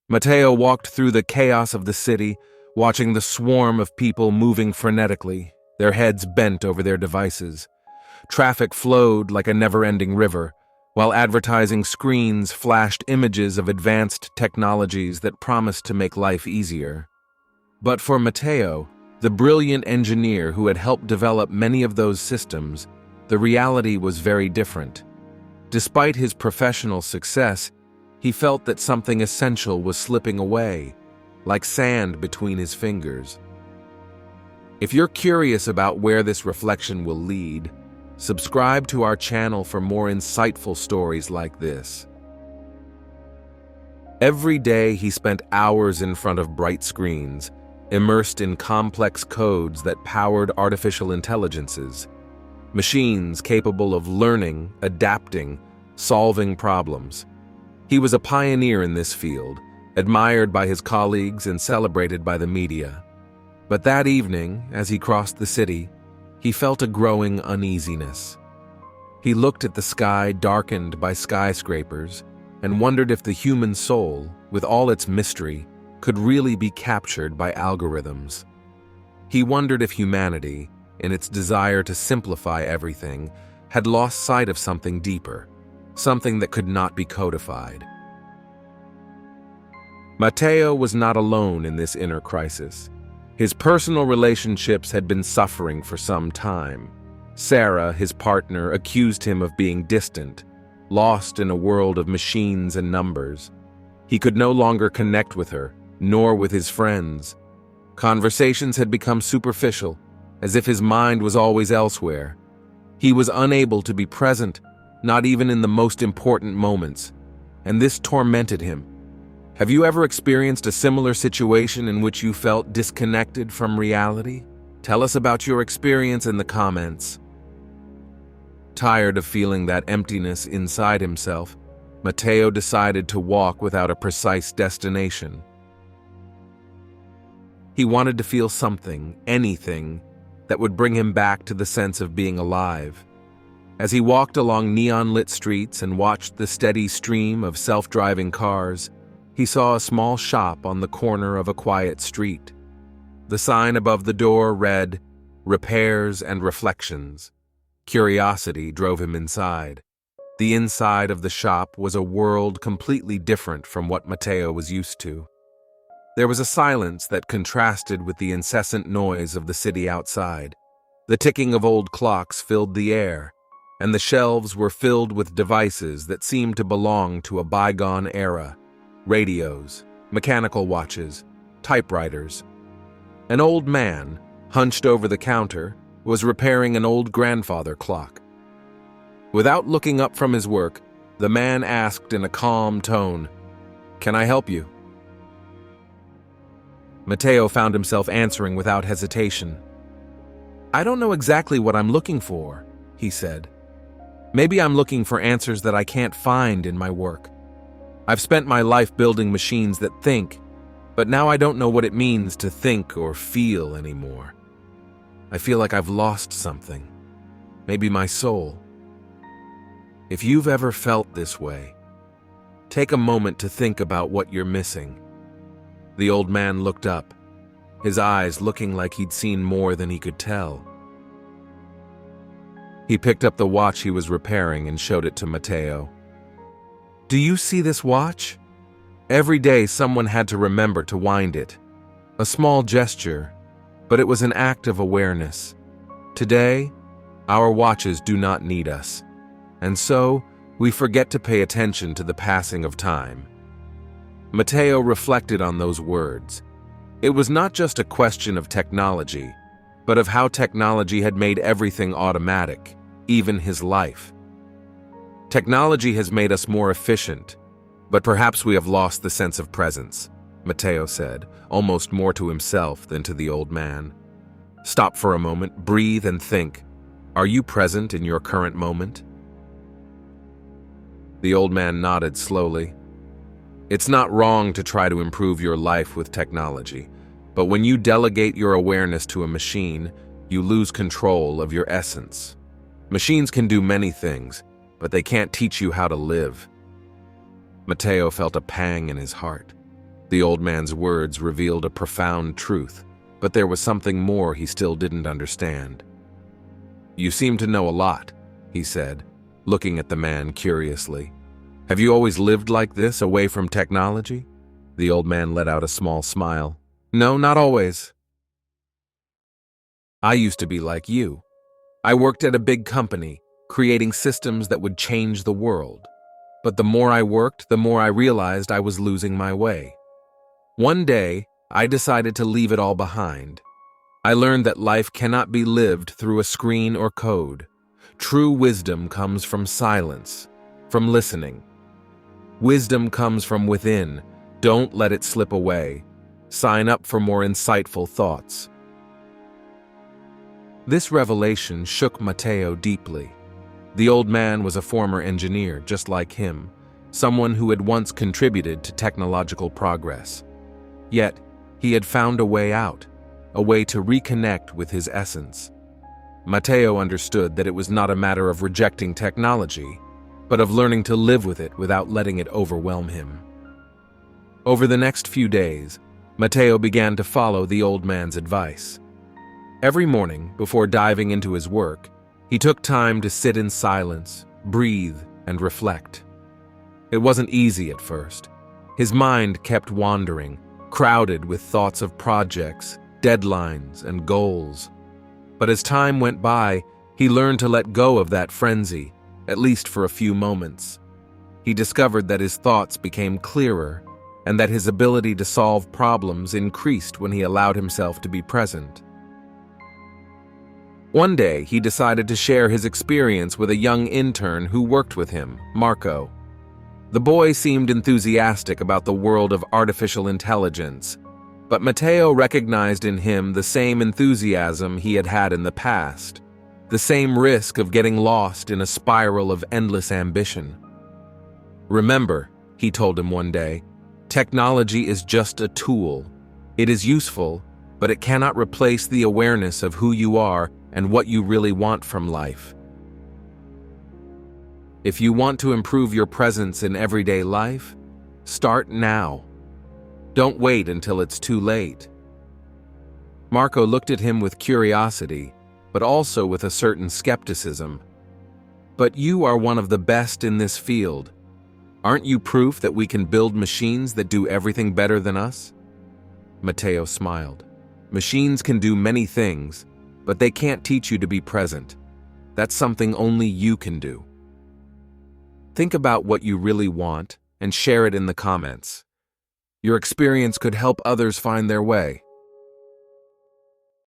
Matteo walked through the chaos of the city, watching the swarm of people moving frenetically, their heads bent over their devices. Traffic flowed like a never-ending river, while advertising screens flashed images of advanced technologies that promised to make life easier. But for Matteo, the brilliant engineer who had helped develop many of those systems, the reality was very different. Despite his professional success, he felt that something essential was slipping away, like sand between his fingers. If you're curious about where this reflection will lead, subscribe to our channel for more insightful stories like this. Every day he spent hours in front of bright screens, immersed in complex codes that powered artificial intelligences, machines capable of learning, adapting, solving problems. He was a pioneer in this field, admired by his colleagues and celebrated by the media. But that evening, as he crossed the city, he felt a growing uneasiness. He looked at the sky darkened by skyscrapers and wondered if the human soul, with all its mystery, could really be captured by algorithms. He wondered if humanity, in its desire to simplify everything, had lost sight of something deeper, something that could not be codified. Matteo was not alone in this inner crisis. His personal relationships had been suffering for some time. Sarah, his partner, accused him of being distant, lost in a world of machines and numbers. He could no longer connect with her, nor with his friends. Conversations had become superficial, as if his mind was always elsewhere. He was unable to be present, not even in the most important moments, and this tormented him. Have you ever experienced a similar situation in which you felt disconnected from reality? Tell us about your experience in the comments. Tired of feeling that emptiness inside himself, Matteo decided to walk without a precise destination. He wanted to feel something, anything, that would bring him back to the sense of being alive. As he walked along neon-lit streets and watched the steady stream of self-driving cars, he saw a small shop on the corner of a quiet street. The sign above the door read, "Repairs and Reflections." Curiosity drove him inside. The inside of the shop was a world completely different from what Matteo was used to. There was a silence that contrasted with the incessant noise of the city outside. The ticking of old clocks filled the air, and the shelves were filled with devices that seemed to belong to a bygone era. Radios, mechanical watches, typewriters. An old man, hunched over the counter, was repairing an old grandfather clock. Without looking up from his work, the man asked in a calm tone, "Can I help you?" Matteo found himself answering without hesitation. "I don't know exactly what I'm looking for," he said. "Maybe I'm looking for answers that I can't find in my work. I've spent my life building machines that think, but now I don't know what it means to think or feel anymore. I feel like I've lost something, maybe my soul." If you've ever felt this way, take a moment to think about what you're missing. The old man looked up, his eyes looking like he'd seen more than he could tell. He picked up the watch he was repairing and showed it to Matteo. "Do you see this watch? Every day someone had to remember to wind it. A small gesture, but it was an act of awareness. Today, our watches do not need us, and so we forget to pay attention to the passing of time." Matteo reflected on those words. It was not just a question of technology, but of how technology had made everything automatic, even his life. Technology has made us more efficient, but perhaps we have lost the sense of presence, Matteo said, almost more to himself than to the old man. Stop for a moment, breathe and think. Are you present in your current moment? The old man nodded slowly. It's not wrong to try to improve your life with technology, but when you delegate your awareness to a machine, you lose control of your essence. Machines can do many things, but they can't teach you how to live. Matteo felt a pang in his heart. The old man's words revealed a profound truth, but there was something more he still didn't understand. "You seem to know a lot," he said, looking at the man curiously. "Have you always lived like this, away from technology?" The old man let out a small smile. "No, not always. I used to be like you. I worked at a big company, creating systems that would change the world. But the more I worked, the more I realized I was losing my way. One day, I decided to leave it all behind. I learned that life cannot be lived through a screen or code. True wisdom comes from silence, from listening. Wisdom comes from within. Don't let it slip away. Sign up for more insightful thoughts." This revelation shook Matteo deeply. The old man was a former engineer, just like him, someone who had once contributed to technological progress. Yet, he had found a way out, a way to reconnect with his essence. Matteo understood that it was not a matter of rejecting technology, but of learning to live with it without letting it overwhelm him. Over the next few days, Matteo began to follow the old man's advice. Every morning, before diving into his work, he took time to sit in silence, breathe, and reflect. It wasn't easy at first. His mind kept wandering, crowded with thoughts of projects, deadlines, and goals. But as time went by, he learned to let go of that frenzy, at least for a few moments. He discovered that his thoughts became clearer, and that his ability to solve problems increased when he allowed himself to be present. One day, he decided to share his experience with a young intern who worked with him, Marco. The boy seemed enthusiastic about the world of artificial intelligence, but Matteo recognized in him the same enthusiasm he had had in the past, the same risk of getting lost in a spiral of endless ambition. "Remember," he told him one day, "technology is just a tool. It is useful, but it cannot replace the awareness of who you are and what you really want from life. If you want to improve your presence in everyday life, start now. Don't wait until it's too late." Marco looked at him with curiosity, but also with a certain skepticism. "But you are one of the best in this field. Aren't you proof that we can build machines that do everything better than us?" Matteo smiled. "Machines can do many things, but they can't teach you to be present. That's something only you can do. Think about what you really want and share it in the comments. Your experience could help others find their way.